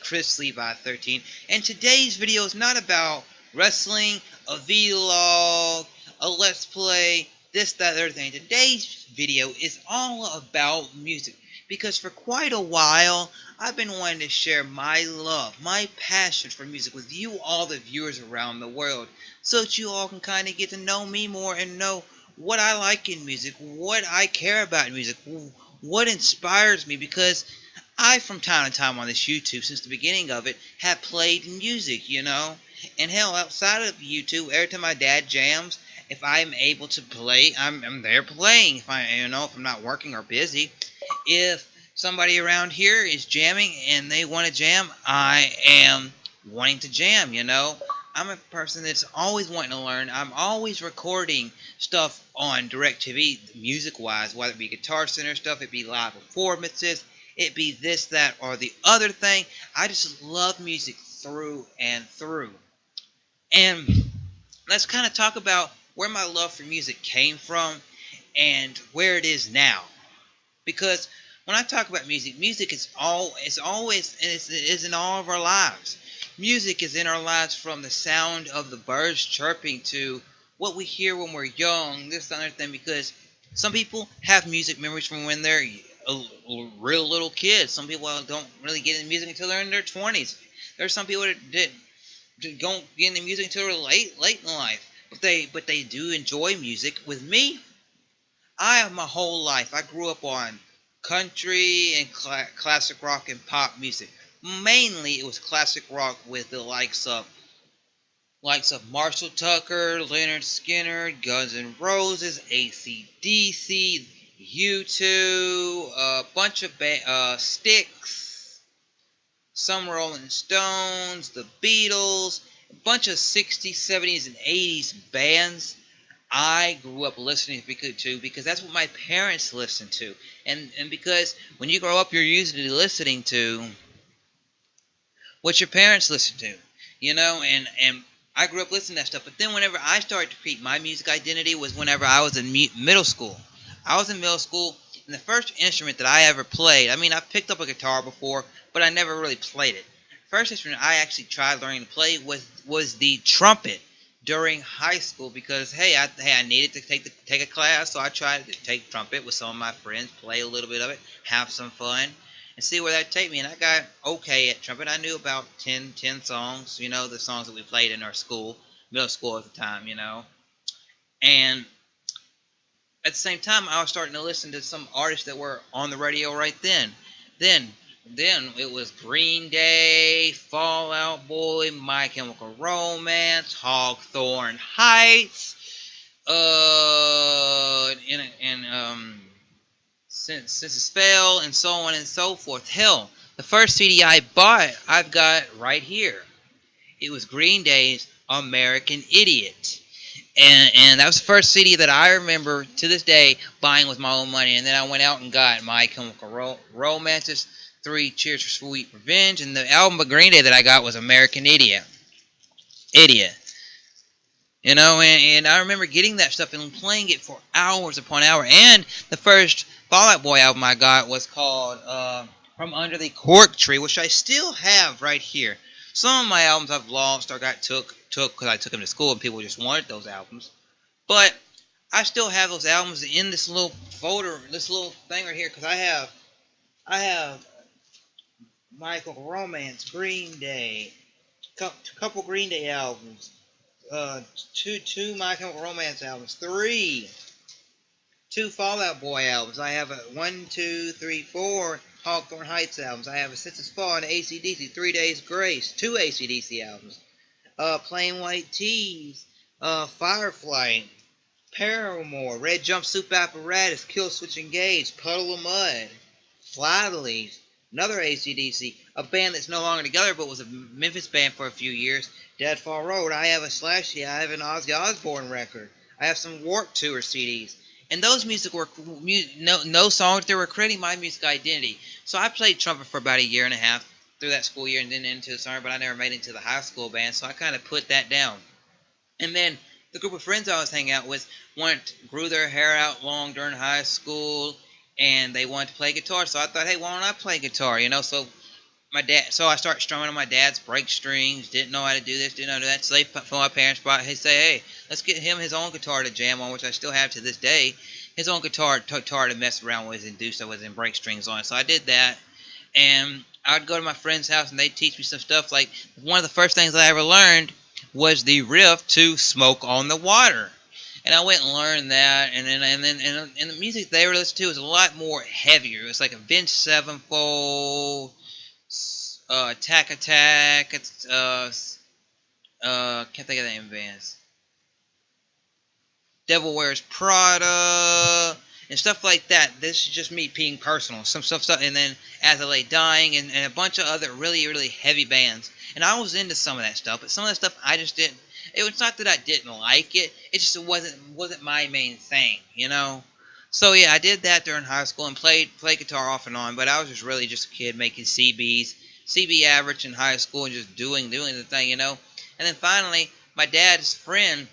Chrislevi13, and today's video is not about wrestling, a vlog, a let's play, this, that, other thing. Today's video is all about music, because for quite a while, I've been wanting to share my love, my passion for music with you all the viewers around the world, so that you all can kind of get to know me more and know what I like in music, what I care about in music, what inspires me, because I, from time to time on this YouTube, since the beginning of it, have played music, and hell, outside of YouTube, every time my dad jams, if I'm able to play, I'm there playing. If if I'm not working or busy, if somebody around here is jamming and they want to jam, I am wanting to jam. I'm a person that's always wanting to learn. I'm always recording stuff on DirecTV, music-wise, whether it be Guitar Center stuff, it be live performances, it be this, that, or the other thing. I just love music through and through. And let's kind of talk about where my love for music came from and where it is now. Because when I talk about music, music is always, and it is in all of our lives. Music is in our lives, from the sound of the birds chirping to what we hear when we're young, this and other thing, because some people have music memories from when they're real little kids. Some people don't really get into music until they're in their 20s. There's some people that don't get into music until they're late in life. But they do enjoy music. With me, I have my whole life, I grew up on country and classic rock and pop music. Mainly, it was classic rock with the likes of Marshall Tucker, Leonard Skinner, Guns N' Roses, AC/DC, U2, a bunch of Styx, some Rolling Stones, the Beatles, a bunch of 60s, 70s, and 80s bands. I grew up listening to because that's what my parents listened to. And because when you grow up, you're usually listening to what your parents listen to, and I grew up listening to that stuff. But then whenever I started to create my music identity was whenever I was in middle school. I was in middle school, and the first instrument that I ever played, I picked up a guitar before, but I never really played it. First instrument I actually tried learning to play was the trumpet during high school, because I needed to take a class, so I tried to take trumpet with some of my friends, play a little bit of it, have some fun, and see where that take me. And I got okay at trumpet. I knew about 10 songs, the songs that we played in our middle school at the time, And at the same time, I was starting to listen to some artists that were on the radio right then. Then it was Green Day, Fall Out Boy, My Chemical Romance, Hawthorne Heights, Since It Fell, and so on and so forth. Hell, the first CD I bought, I've got right here. It was Green Day's American Idiot. And that was the first CD that I remember to this day buying with my own money. And then I went out and got My Chemical Romance's 3 Cheers for Sweet Revenge, and the album of Green Day that I got was American Idiot. And I remember getting that stuff and playing it for hours upon hours. And the first Fall Out Boy album I got was called From Under the Cork Tree, which I still have right here. Some of my albums I've lost or got took because I took them to school and people just wanted those albums. But I still have those albums in this little folder, this little thing right here, because I have Michael Romance, Green Day, couple Green Day albums, two My Chemical Romance albums, two Fall Out Boy albums. I have 1, 2, 3, 4 Hawthorne Heights albums. I have a Since It's Fall and AC/DC, 3 Days Grace, 2 AC/DC albums, Plain White Tees, Firefly, Paramore, Red Jumpsuit Apparatus, Kill Switch Engage, Puddle of Mud, Fly the Leaves, another AC/DC, a band that's no longer together but was a Memphis band for a few years, Deadfall Road. I have a Slashy, I have an Ozzy Osbourne record, I have some Warped Tour CDs. And those music were no songs. They were creating my music identity. So I played trumpet for about a year and a half through that school year and then into the summer, but I never made it into the high school band, so I kind of put that down. And then the group of friends I was hanging out with grew their hair out long during high school, and they wanted to play guitar. So I thought, hey, why don't I play guitar? So my dad. So I started strumming on my dad's brake strings. Didn't know how to do this. Didn't know how to do that. So they from my parents brought. He say, hey, let's get him his own guitar to jam on, which I still have to this day. His own guitar to mess around with and do stuff with and brake strings on. So I did that, and I would go to my friend's house and they'd teach me some stuff. Like one of the first things I ever learned was the riff to "Smoke on the Water." And I went and learned that, and the music they were listening to was a lot more heavier. It was like a Vince Sevenfold, Attack Attack. It's can't think of the name of the bands. Devil Wears Prada and stuff like that. This is just me being personal. Some stuff, and then As I Lay Dying, and a bunch of other really, really heavy bands. And I was into some of that stuff, but some of that stuff I just didn't. It was not that I didn't like it. It just wasn't my main thing, you know. So yeah, I did that during high school and played guitar off and on. But I was just really just a kid making CB average in high school, and just doing the thing, you know. And then finally, my dad's friend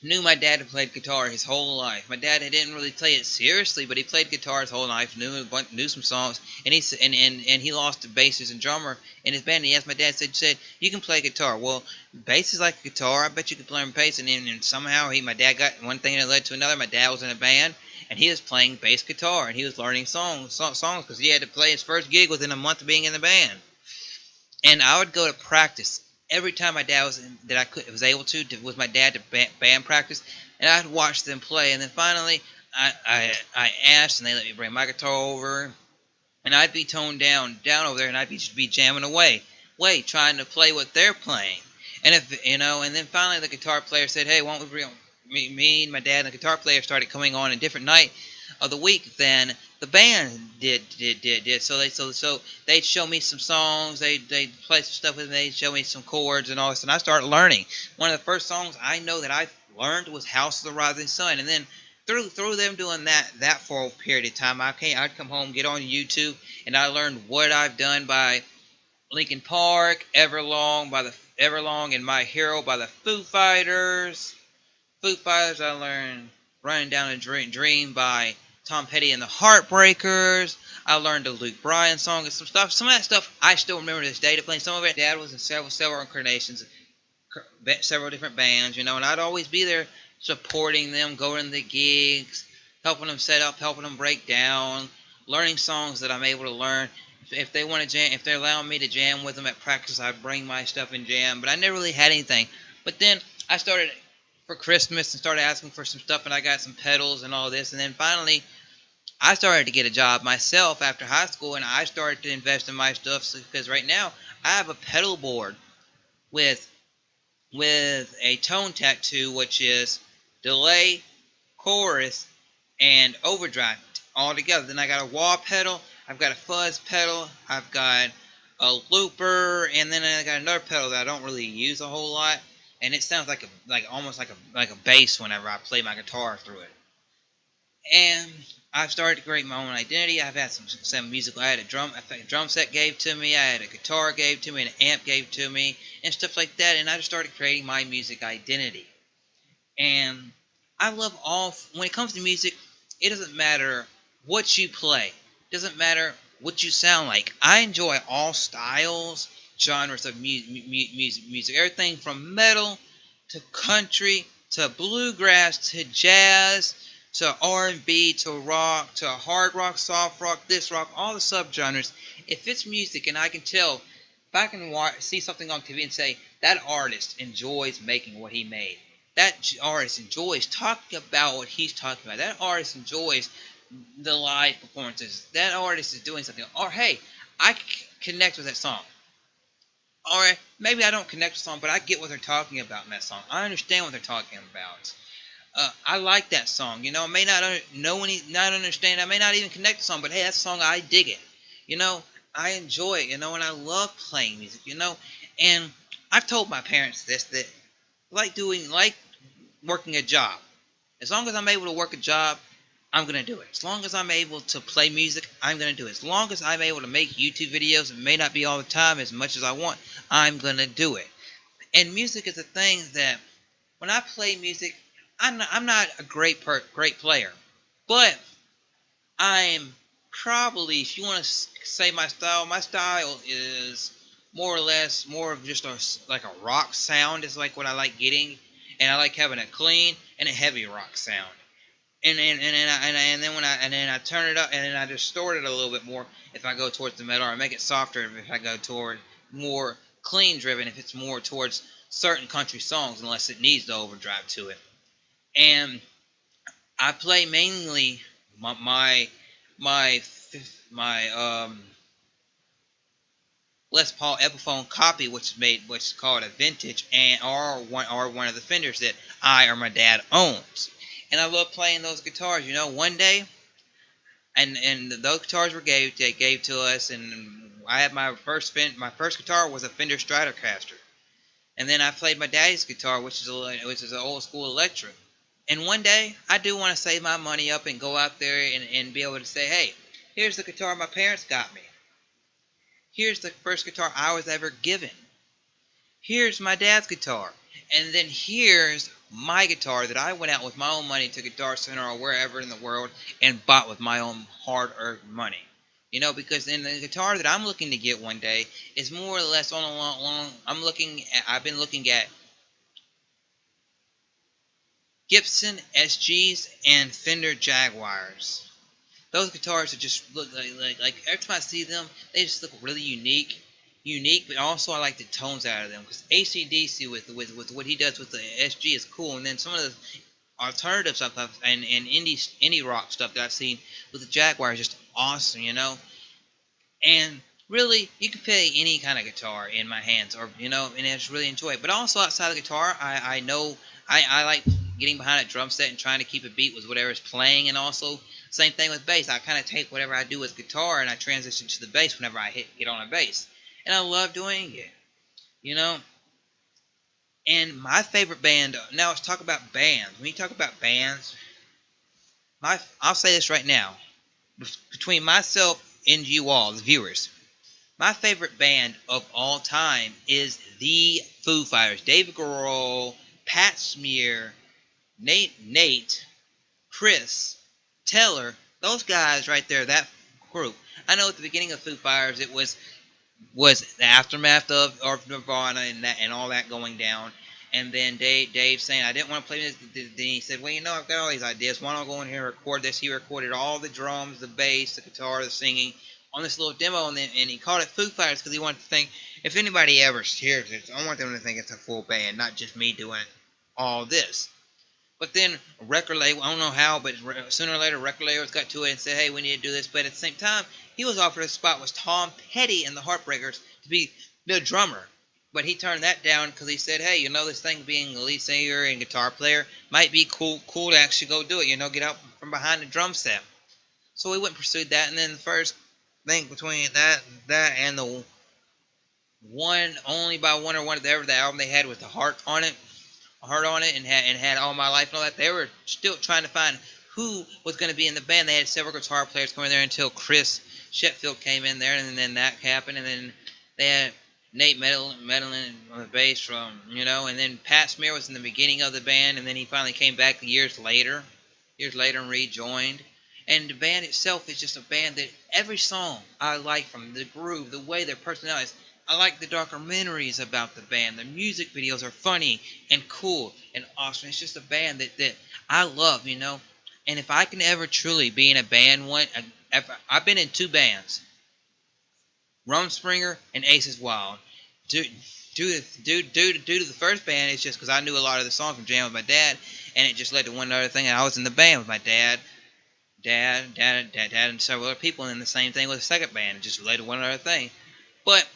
knew my dad had played guitar his whole life. My dad didn't really play it seriously, but he played guitar his whole life, knew some songs, and he lost a bassist and drummer in his band. And he asked my dad, said, you can play guitar. Well, bass is like a guitar. I bet you could learn bass. And somehow my dad got one thing that led to another. My dad was in a band, and he was playing bass guitar, and he was learning songs because he had to play his first gig within a month of being in the band. And I would go to practice every time my dad was able to with my dad to band practice, and I'd watch them play. And then finally, I asked, and they let me bring my guitar over, and I'd be toned down over there, and I'd be jamming away, trying to play what they're playing. And and then finally the guitar player said, "Hey, why don't we bring me and my dad and the guitar player started coming on a different night of the week than the band did. So they'd show me some songs, they'd play some stuff with me, they'd show me some chords and all this, and I started learning. One of the first songs I know that I learned was House of the Rising Sun, and then through them doing that for a period of time, I'd come home, get on YouTube, and I learned What I've Done by Linkin Park, Everlong and My Hero by the Foo Fighters. I learned Running Down a Dream by Tom Petty and the Heartbreakers. I learned the Luke Bryan song and some stuff. Some of that stuff I still remember to this day to play. Some of it, Dad was in several incarnations, several different bands, you know, and I'd always be there supporting them, going to the gigs, helping them set up, helping them break down, learning songs that I'm able to learn. If they want to jam, if they're allowing me to jam with them at practice, I'd bring my stuff and jam. But I never really had anything. But then I started for Christmas and started asking for some stuff, and I got some pedals and all this. And then finally, I started to get a job myself after high school, and I started to invest in my stuff because right now I have a pedal board with a tone tattoo, which is delay, chorus, and overdrive all together. Then I got a wah pedal, I've got a fuzz pedal, I've got a looper, and then I got another pedal that I don't really use a whole lot, and it sounds almost like a bass whenever I play my guitar through it. And I've started to create my own identity. I've had some musical. I had a drum set gave to me. I had a guitar gave to me, and an amp gave to me, and stuff like that. And I just started creating my music identity. And I love when it comes to music, it doesn't matter what you play. It doesn't matter what you sound like. I enjoy all styles, genres of music. Everything from metal to country to bluegrass to jazz to R&B, to rock, to hard rock, soft rock, this rock, all the subgenres. If it's music and I can tell, if I can see something on TV and say, that artist enjoys making what he made. That artist enjoys talking about what he's talking about. That artist enjoys the live performances. That artist is doing something. Or, hey, I connect with that song. Or maybe I don't connect with the song, but I get what they're talking about in that song. I understand what they're talking about. I like that song. You know, I may not understand. I may not even connect the song, but hey, that song, I dig it. You know, I enjoy it. You know, and I love playing music. You know, and I've told my parents this, that like working a job. As long as I'm able to work a job, I'm gonna do it. As long as I'm able to play music, I'm gonna do it. As long as I'm able to make YouTube videos, it may not be all the time as much as I want, I'm gonna do it. And music is a thing that when I play music, I'm not a great player, but I'm probably, if you want to say my style is more or less more of just like a rock sound is like what I like getting, and I like having a clean and a heavy rock sound. And then I turn it up and then I distort it a little bit more if I go towards the metal, or I make it softer if I go toward more clean driven if it's more towards certain country songs, unless it needs the overdrive to it. And I play mainly my my Les Paul Epiphone copy, which is called a vintage, and or one of the Fenders that I or my dad owns. And I love playing those guitars. One day, and those guitars they gave to us, and I had my first guitar was a Fender Stratocaster, and then I played my daddy's guitar, which is an old school electric. And one day, I do want to save my money up and go out there and be able to say, hey, here's the guitar my parents got me. Here's the first guitar I was ever given. Here's my dad's guitar. And then here's my guitar that I went out with my own money to Guitar Center or wherever in the world and bought with my own hard-earned money. Because in the guitar that I'm looking to get one day is more or less on a long I've been looking at Gibson SGs and Fender Jaguars. Those guitars are just look like every time I see them, they just look really unique, but also I like the tones out of them, because AC/DC with what he does with the SG is cool, and then some of the alternative stuff and indie rock stuff that I've seen with the Jaguar is just awesome, And really, you can play any kind of guitar in my hands, or and I just really enjoy it. But also outside of the guitar, I know I like getting behind a drum set and trying to keep a beat with whatever's playing, and also same thing with bass. I kind of take whatever I do with guitar and I transition to the bass whenever I get on a bass, and I love doing it. And my favorite band. Now let's talk about bands. When you talk about bands, I'll say this right now, between myself and you all, the viewers. My favorite band of all time is the Foo Fighters. David Grohl, Pat Smear, Nate, Chris, Taylor, those guys right there, that group. I know at the beginning of Foo Fighters it was the aftermath of Nirvana and all that going down. And then Dave saying, I didn't want to play this. Then he said, well, I've got all these ideas. Why don't I go in here and record this? He recorded all the drums, the bass, the guitar, the singing on this little demo. And he called it Foo Fighters because he wanted to think, if anybody ever hears it, I want them to think it's a full band, not just me doing all this. But then record label, I don't know how, but sooner or later record labels got to it and said, hey, we need to do this. But at the same time, he was offered a spot with Tom Petty and the Heartbreakers to be the drummer. But he turned that down because he said, hey, this thing being a lead singer and guitar player might be cool to actually go do it, get out from behind the drum set. So we went and pursued that, and then the first thing between that and the only by one or one of the album they had with the heart on it, and had All My Life and all that. They were still trying to find who was going to be in the band. They had several guitar players come in there until Chris Sheffield came in there, and then that happened, and then they had Nate meddling on the bass and then Pat Smear was in the beginning of the band, and then he finally came back years later and rejoined. And the band itself is just a band that every song I like, from the groove, the way their personalities. I like the documentaries about the band. The music videos are funny and cool and awesome. It's just a band that I love, And if I can ever truly be in a band, I've been in two bands, Rumspringa and Aces Wild. Due to the first band, it's just because I knew a lot of the songs from jamming with my dad, and it just led to one other thing. And I was in the band with my dad, and several other people, and the same thing with the second band. It just led to one other thing. But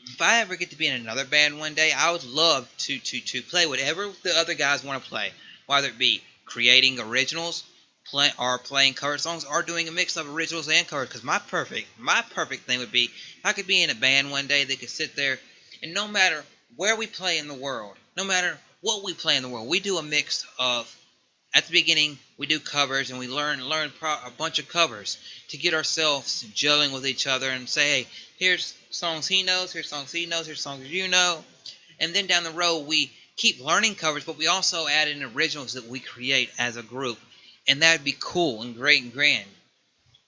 if I ever get to be in another band one day, I would love to play whatever the other guys want to play, whether it be creating originals, playing cover songs, or doing a mix of originals and covers. Because my perfect thing would be if I could be in a band one day that could sit there, and no matter where we play in the world, no matter what we play in the world, we do a mix of. At the beginning, we do covers, and we learn a bunch of covers to get ourselves gelling with each other and say, hey, here's songs he knows, here's songs he knows, here's songs you know. And then down the road, we keep learning covers, but we also add in originals that we create as a group. And that would be cool and great and grand.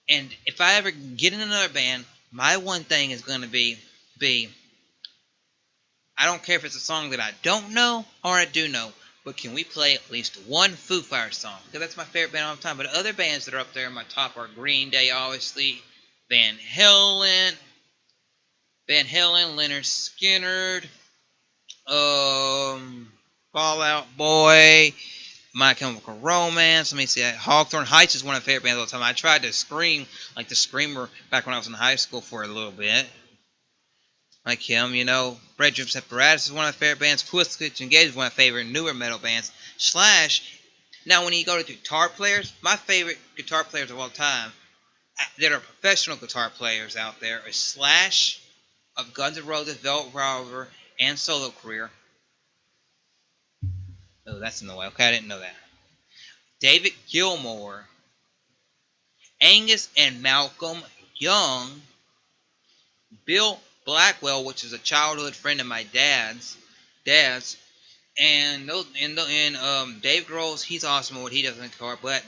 And if I ever get in another band, my one thing is going to be I don't care if it's a song that I don't know or I do know, but can we play at least one Foo Fighters song? Because that's my favorite band all the time. But other bands that are up there in my top are Green Day, obviously, Van Halen, Leonard Skinner, Fall Out Boy, My Chemical Romance. Let me see. Hawthorne Heights is one of my favorite bands all the time. I tried to scream like the Screamer back when I was in high school for a little bit. Like him, you know. Red Drip's Apparatus is one of my favorite bands. Killswitch Engage is one of my favorite newer metal bands. Slash. Now, when you go to guitar players, my favorite guitar players of all time that are professional guitar players out there is Slash of Guns N' Roses, Velvet Revolver, and solo career. Oh, that's in the way. Okay, I didn't know that. David Gilmour, Angus and Malcolm Young, Bill Blackwell, which is a childhood friend of my dad's, and Dave Grohl's. He's awesome at what he does on guitar, but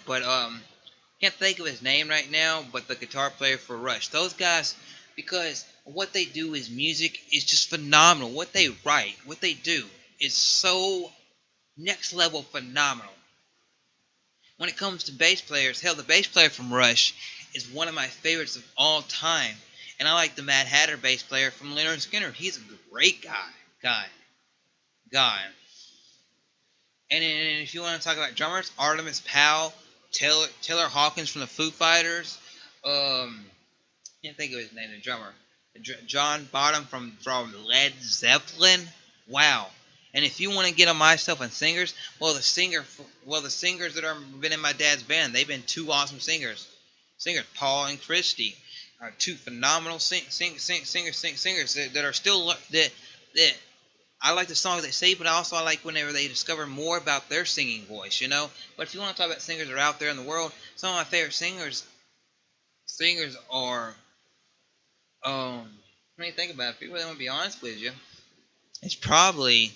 can't think of his name right now. But the guitar player for Rush, those guys, because what they do is music is just phenomenal. What they write, what they do is so next level phenomenal. When it comes to bass players, hell, the bass player from Rush is one of my favorites of all time. And I like the Mad Hatter bass player from Leonard Skinner. He's a great guy. And if you want to talk about drummers, Artemis Powell, Taylor Hawkins from the Foo Fighters, can't think of his name, the drummer, John Bottom from Led Zeppelin. Wow. And if you want to get on myself and singers, the singers that have been in my dad's band, they've been two awesome singers. Paul and Christy are two phenomenal singers that are still that I like the songs they say, but also I like whenever they discover more about their singing voice, you know. But if you want to talk about singers that are out there in the world, some of my favorite singers are let me think about it. If you really want to be honest with you, it's probably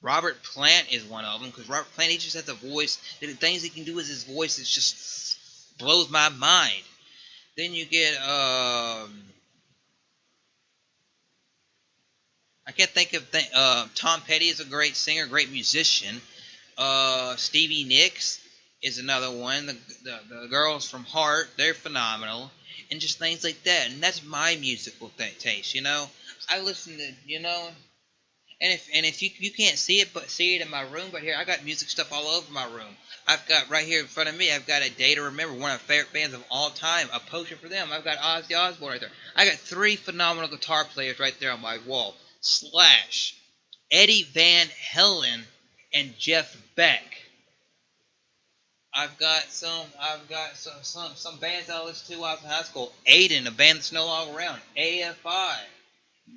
Robert Plant is one of them, because Robert Plant, he just has a voice. The things he can do with his voice, it just blows my mind. Then you get I can't think of Tom Petty is a great singer, great musician. Stevie Nicks is another one. The girls from Heart, they're phenomenal, and just things like that. And that's my musical taste, you know. I listen to, you know. And if you can't see it, but see it in my room, but here I got music stuff all over my room. I've got right here in front of me, I've got A Day to Remember, one of my favorite bands of all time, a poster for them. I've got Ozzy Osbourne right there. I got three phenomenal guitar players right there on my wall. Slash, Eddie Van Halen, and Jeff Beck. I've got some bands I listened to while I was in high school. Aiden, a band that's no longer around. AFI,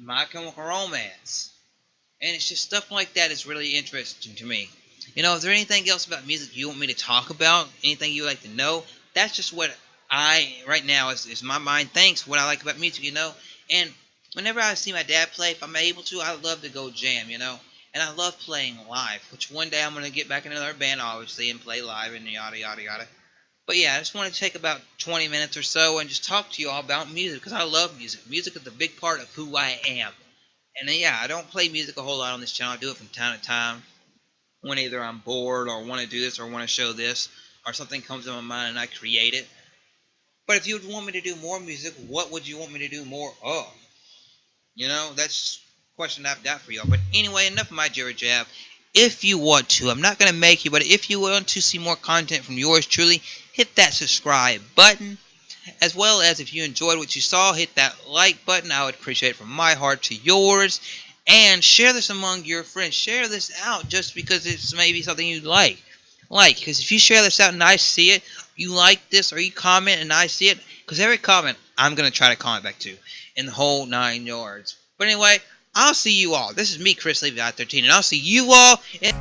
My Chemical Romance. And it's just stuff like that is really interesting to me. You know, is there anything else about music you want me to talk about? Anything you like to know? That's just what right now, is my mind thinks what I like about music, you know? And whenever I see my dad play, if I'm able to, I love to go jam, you know? And I love playing live, which one day I'm going to get back in another band, obviously, and play live and yada, yada, yada. But yeah, I just want to take about 20 minutes or so and just talk to you all about music, because I love music. Music is a big part of who I am. And yeah, I don't play music a whole lot on this channel. I do it from time to time when either I'm bored or want to do this or want to show this or something comes to my mind and I create it. But if you would want me to do more music, what would you want me to do more of? You know, that's a question I've got for y'all. But anyway, enough of my jibber jab. If you want to, I'm not going to make you, but if you want to see more content from yours truly, hit that subscribe button. As well as if you enjoyed what you saw, hit that like button. I would appreciate it from my heart to yours. And share this among your friends. Share this out just because it's maybe something you like. Because if you share this out and I see it, you like this, or you comment and I see it, because every comment, I'm going to try to comment back to in the whole 9 yards. But anyway, I'll see you all. This is me, Chrislevi13, and I'll see you all in